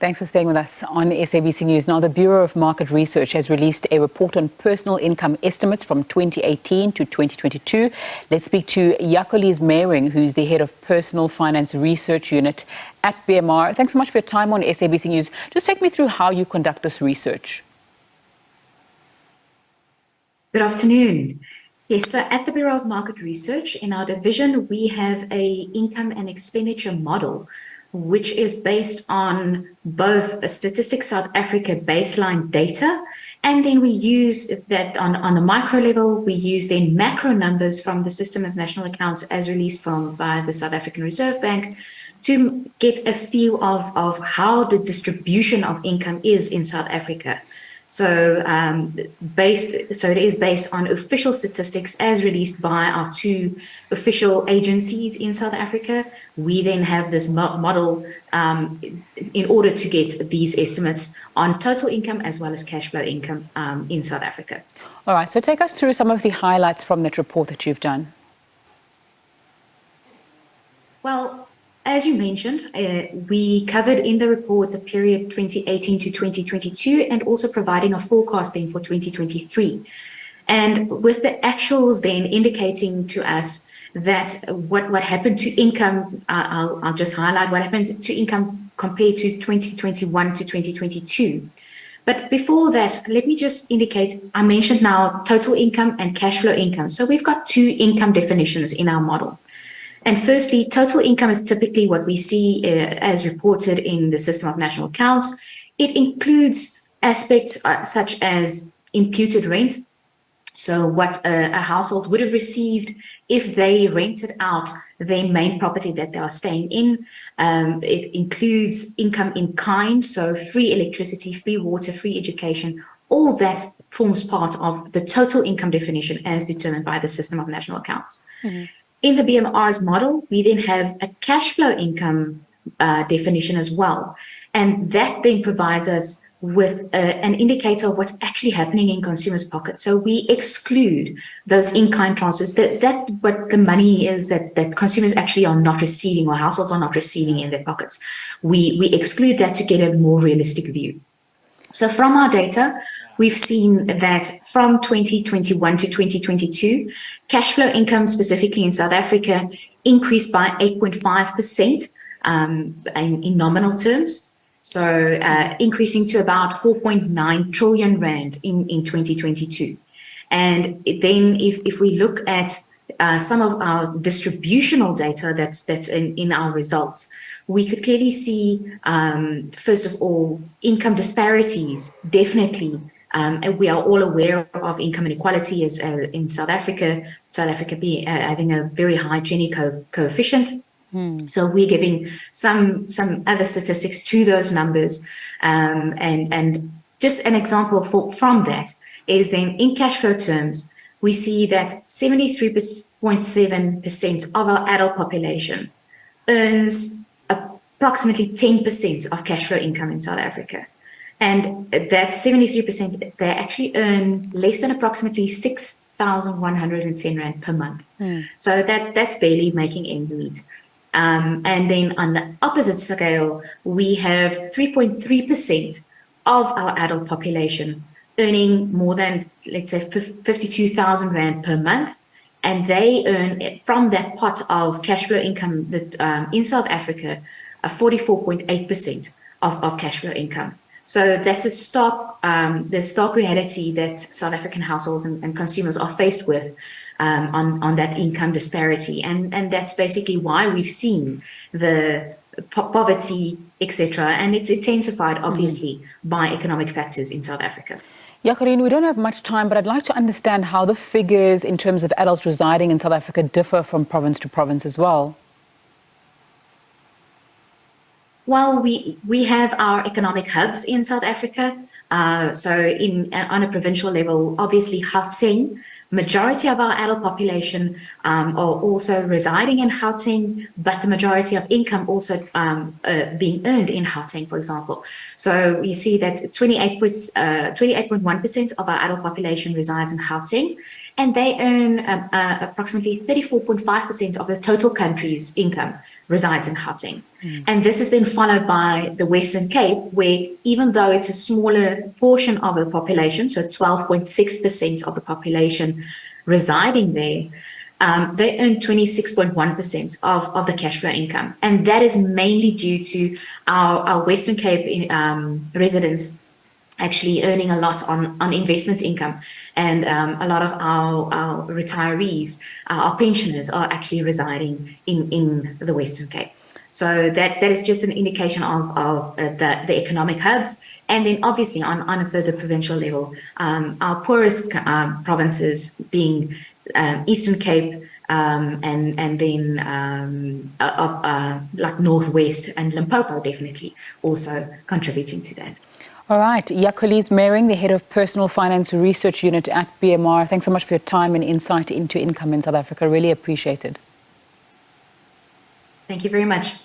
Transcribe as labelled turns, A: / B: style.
A: Thanks for staying with us on SABC News. Now, the Bureau of Market Research has released a report on personal income estimates from 2018 to 2022. Let's speak to Jacolize Meiring, who's the head of Personal Finance Research Unit at BMR. Thanks so much for your time on SABC News. Just take me through how you conduct this research.
B: Good afternoon. Yes, so at the Bureau of Market Research, in our division, we have a income and expenditure model, which is based on both a Statistics South Africa baseline data, and then we use that on the micro level, we use then macro numbers from the System of National Accounts as released by the South African Reserve Bank to get a feel of how the distribution of income is in South Africa. So it is based on official statistics as released by our two official agencies in South Africa. We then have this model in order to get these estimates on total income as well as cash flow income in South Africa.
A: All right, so take us through some of the highlights from that report that you've done.
B: Well, as you mentioned, we covered in the report the period 2018 to 2022 and also providing a forecast then for 2023. And with the actuals then indicating to us that what happened to income, I'll just highlight what happened to income compared to 2021 to 2022. But before that, let me just indicate, I mentioned now total income and cash flow income. So we've got two income definitions in our model. And firstly, total income is typically what we see as reported in the System of National Accounts. It includes aspects such as imputed rent, so what a household would have received if they rented out their main property that they are staying in. It includes income in kind, so free electricity, free water, free education. All that forms part of the total income definition as determined by the System of National Accounts. Mm-hmm. In the BMR's model, we then have a cash flow income definition as well. And that then provides us with an indicator of what's actually happening in consumers' pockets. So we exclude those in-kind transfers, that what the money is that consumers actually are not receiving or households are not receiving in their pockets. We exclude that to get a more realistic view. So from our data, we've seen that from 2021 to 2022, cash flow income specifically in South Africa increased by 8.5% in nominal terms. So increasing to about 4.9 trillion rand in 2022. And then if we look at some of our distributional data that's in our results, we could clearly see, first of all, income disparities, definitely. And we are all aware of income inequality as in South Africa having a very high Gini coefficient. So we're giving some other statistics to those numbers. And just an example from that is then in cash flow terms, we see that 73.7% of our adult population earns approximately 10% of cash flow income in South Africa. And that 73%, they actually earn less than approximately 6,110 Rand per month. So that's barely making ends meet. And then on the opposite scale, we have 3.3% of our adult population earning more than, let's say, 52,000 Rand per month. And they earn from that pot of cash flow income that in South Africa, 44.8% of cash flow income. So that's the stark reality that South African households and consumers are faced with on that income disparity. And that's basically why we've seen the poverty, etc. And it's intensified, obviously, by economic factors in South Africa.
A: Jacolize, we don't have much time, but I'd like to understand how the figures in terms of adults residing in South Africa differ from province to province as well.
B: Well, we have our economic hubs in South Africa. So on a provincial level, obviously Gauteng, majority of our adult population are also residing in Gauteng, but the majority of income also being earned in Gauteng, for example. So we see that 28.1% of our adult population resides in Gauteng, and they earn approximately 34.5% of the total country's income resides in Gauteng. And this is then followed by the Western Cape, where even though it's a smaller portion of the population, so 12.6% of the population residing there, they earn 26.1% of the cash flow income. And that is mainly due to our Western Cape residents actually earning a lot on investment income. And a lot of our retirees, our pensioners are actually residing in the Western Cape. So that is just an indication of the economic hubs. And then obviously on a further provincial level, our poorest provinces being Eastern Cape, and then like Northwest and Limpopo definitely also contributing to that.
A: All right, Jacolize Meiring, the head of Personal Finance Research Unit at BMR. Thanks so much for your time and insight into income in South Africa. Really appreciate it.
B: Thank you very much.